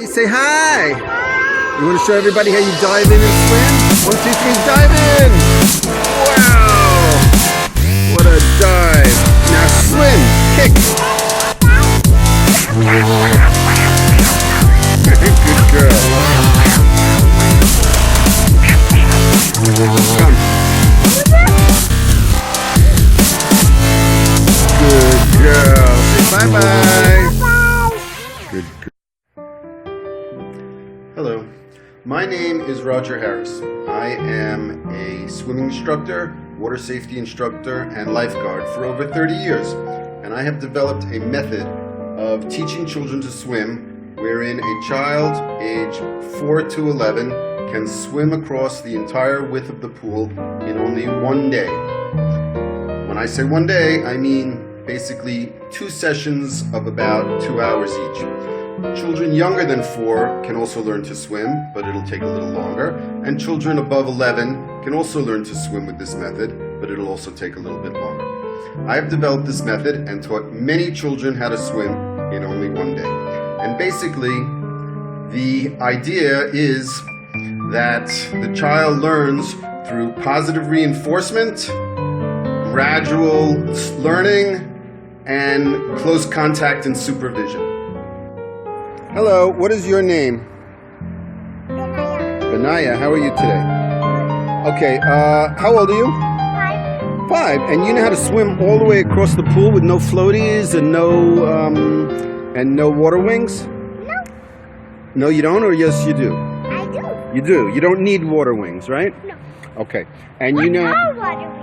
Hey, say hi. You want to show everybody how you dive in and swim? 1, 2, 3, dive in. Wow. What a dive. Now swim. Kick. Good girl. Come. Good girl. Say bye-bye. Good girl. Hello, my name is Roger Harris. I am a swimming instructor, water safety instructor, and lifeguard for over 30 years. And I have developed a method of teaching children to swim wherein a child age 4 to 11 can swim across the entire width of the pool in only one day. When I say one day, I mean basically 2 sessions of about 2 hours each. Children younger than 4 can also learn to swim, but it'll take a little longer. And children above 11 can also learn to swim with this method, but it'll also take a little bit longer. I have developed this method and taught many children how to swim in only one day. And basically, the idea is that the child learns through positive reinforcement, gradual learning, and close contact and supervision. Hello, what is your name? Benaya, how are you today? Okay, how old are you? 5. 5, and you know how to swim all the way across the pool with no floaties and no water wings? No. No, you don't, or yes, you do? I do. You do. You don't need water wings, right? No. Okay, and you know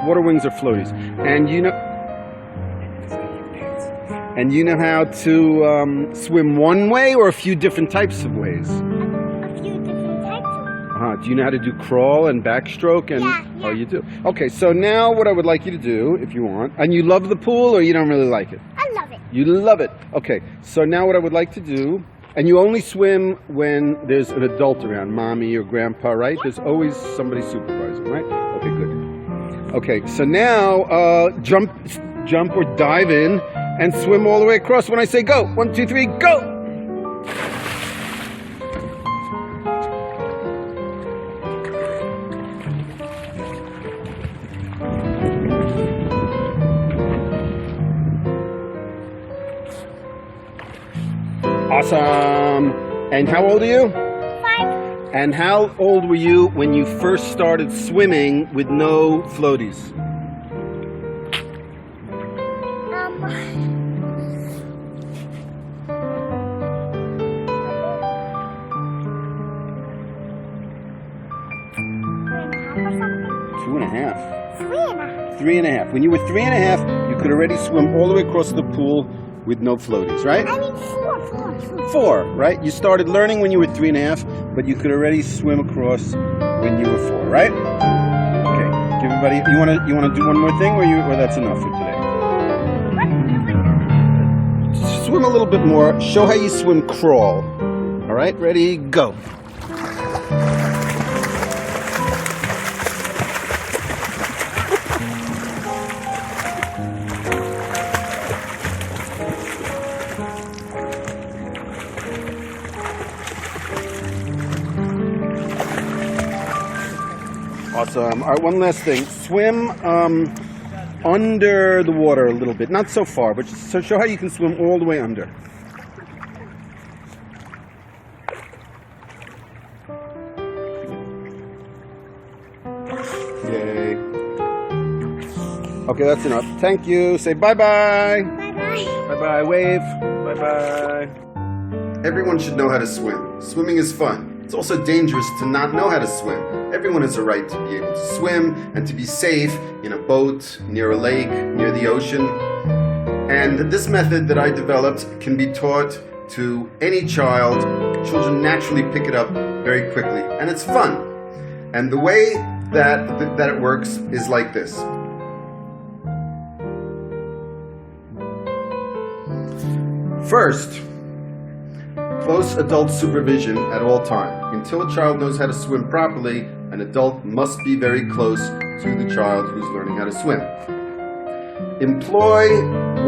water wings are floaties, and you know how to swim one way or a few different types of ways? A few different types of Do you know how to do crawl and backstroke? And Yeah. Oh, you do. Okay, so now what I would like you to do, if you want, and you love the pool or you don't really like it? I love it. You love it. Okay, so now what I would like to do, and you only swim when there's an adult around, mommy or grandpa, right? There's always somebody supervising, right? Okay, good. Okay, so now jump or dive in and swim all the way across when I say go. 1, 2, 3, go! Awesome! And how old are you? 5. And how old were you when you first started swimming with no floaties? 2.5. 3.5. 3.5. When you were 3.5, you could already swim all the way across the pool with no floaties, right? I mean 4. 4, right? You started learning when you were 3.5, but you could already swim across when you were 4, right? Okay. Give everybody. You wanna do one more thing, or that's enough for today? Swim a little bit more. Show how you swim crawl. All right. Ready? Go. Awesome. All right, one last thing. Swim under the water a little bit. Not so far, but just so show how you can swim all the way under. Yay. Okay, that's enough. Thank you. Say bye-bye. Bye-bye. Bye-bye. Wave. Bye-bye. Everyone should know how to swim. Swimming is fun. It's also dangerous to not know how to swim. Everyone has a right to be able to swim and to be safe in a boat, near a lake, near the ocean. And this method that I developed can be taught to any child. Children naturally pick it up very quickly, and it's fun. And the way that it works is like this. First, close adult supervision at all times. Until a child knows how to swim properly, an adult must be very close to the child who's learning how to swim. Employ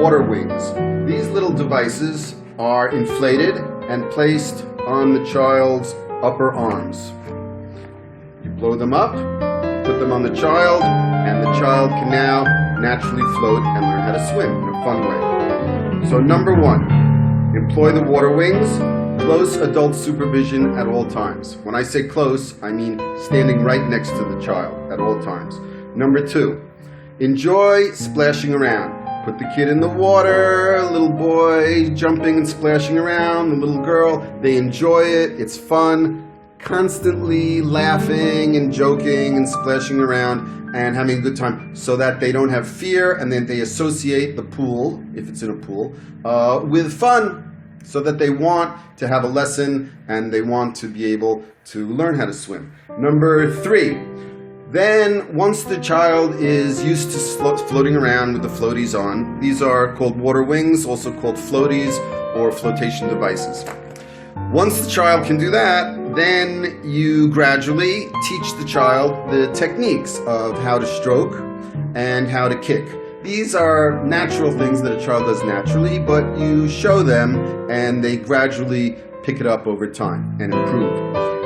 water wings. These little devices are inflated and placed on the child's upper arms. You blow them up, put them on the child, and the child can now naturally float and learn how to swim in a fun way. So number 1, employ the water wings, close adult supervision at all times. When I say close, I mean standing right next to the child at all times. Number 2, enjoy splashing around. Put the kid in the water, little boy jumping and splashing around, the little girl, they enjoy it, it's fun, constantly laughing and joking and splashing around and having a good time so that they don't have fear, and then they associate the pool, if it's in a pool, with fun, so that they want to have a lesson and they want to be able to learn how to swim. Number 3, then once the child is used to floating around with the floaties on, these are called water wings, also called floaties or flotation devices. Once the child can do that, then you gradually teach the child the techniques of how to stroke and how to kick. These are natural things that a child does naturally, but you show them and they gradually pick it up over time and improve.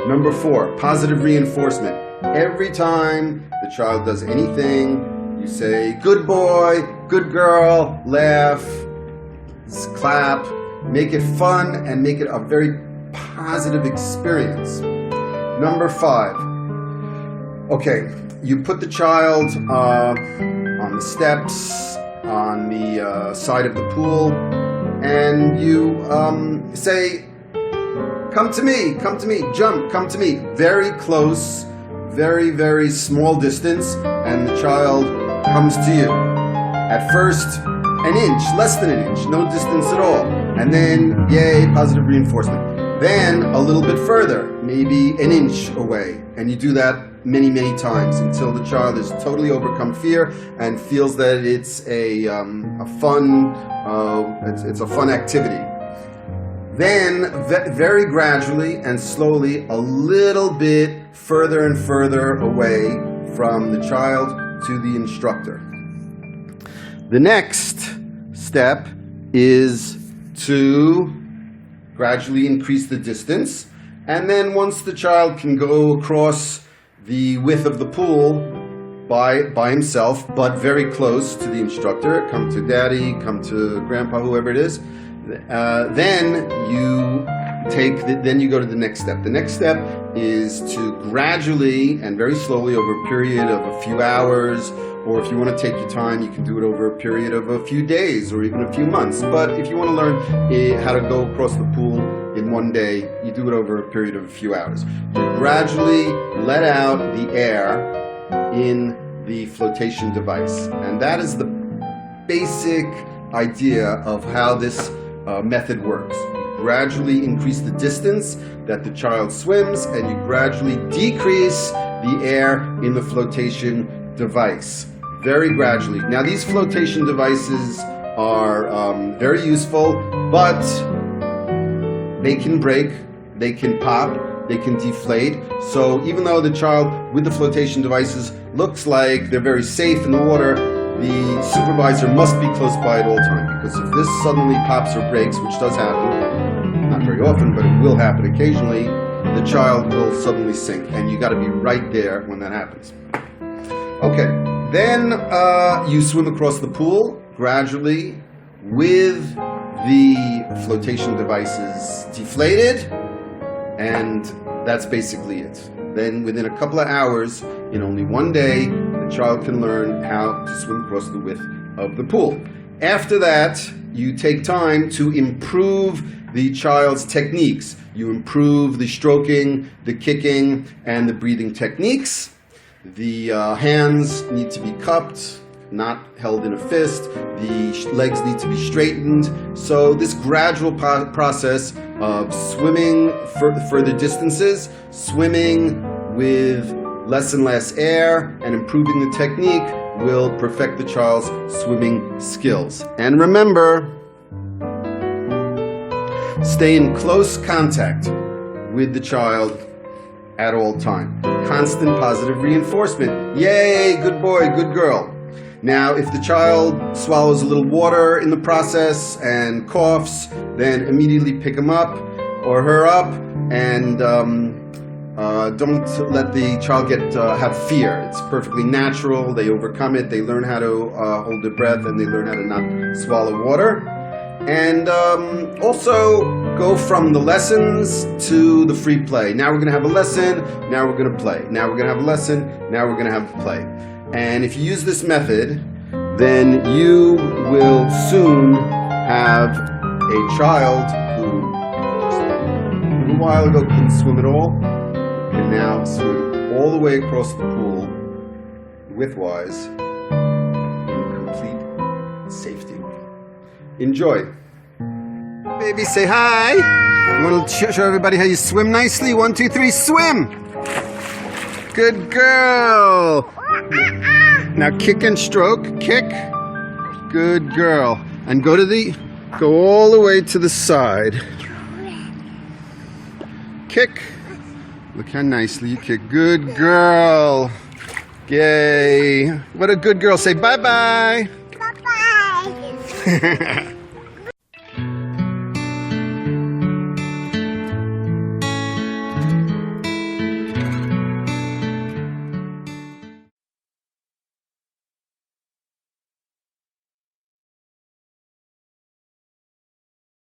Number 4, positive reinforcement. Every time the child does anything, you say, good boy, good girl, laugh, clap, make it fun and make it a very positive experience. Number 5, okay, you put the child on the steps, on the side of the pool, and you say, come to me, jump, come to me. Very close, very, very small distance, and the child comes to you. At first, an inch, less than an inch, no distance at all. And then, yay, positive reinforcement. Then a little bit further, maybe an inch away. And you do that many, many times until the child has totally overcome fear and feels that it's a fun activity. Then, very gradually and slowly, a little bit further and further away from the child to the instructor. The next step is to gradually increase the distance, and then once the child can go across the width of the pool by himself, but very close to the instructor, come to daddy, come to grandpa, whoever it is, then you go to the next step. The next step is to gradually and very slowly over a period of a few hours, or if you want to take your time, you can do it over a period of a few days or even a few months. But if you want to learn how to go across the pool in one day, you do it over a period of a few hours. You gradually let out the air in the flotation device. And that is the basic idea of how this method works. You gradually increase the distance that the child swims, and you gradually decrease the air in the flotation device. Very gradually. Now, these flotation devices are very useful, but they can break, they can pop, they can deflate. So even though the child with the flotation devices looks like they're very safe in the water, the supervisor must be close by at all times, because if this suddenly pops or breaks, which does happen, not very often, but it will happen occasionally, the child will suddenly sink, and you got to be right there when that happens. Okay, then you swim across the pool gradually with the flotation devices deflated, and that's basically it. Then within a couple of hours, in only one day, the child can learn how to swim across the width of the pool. After that, you take time to improve the child's techniques. You improve the stroking, the kicking, and the breathing techniques. The hands need to be cupped, not held in a fist. The legs need to be straightened. So this gradual process of swimming further distances, swimming with less and less air, and improving the technique will perfect the child's swimming skills. And remember, stay in close contact with the child at all time. Constant positive reinforcement. Yay, good boy, good girl. Now, if the child swallows a little water in the process and coughs, then immediately pick him up or her up and don't let the child have fear. It's perfectly natural. They overcome it. They learn how to hold their breath, and they learn how to not swallow water. And also go from the lessons to the free play. Now we're going to have a lesson. Now we're going to play. Now we're going to have a lesson. Now we're going to have play. And if you use this method, then you will soon have a child who just a little while ago couldn't swim at all, can now swim all the way across the pool with Wise in complete safety. Enjoy. Baby, say hi. You want to show everybody how you swim nicely? 1, 2, 3, swim. Good girl. Now kick and stroke. Kick. Good girl. And go all the way to the side. Kick. Look how nicely you kick. Good girl. Yay. What a good girl. Say bye-bye. Bye-bye.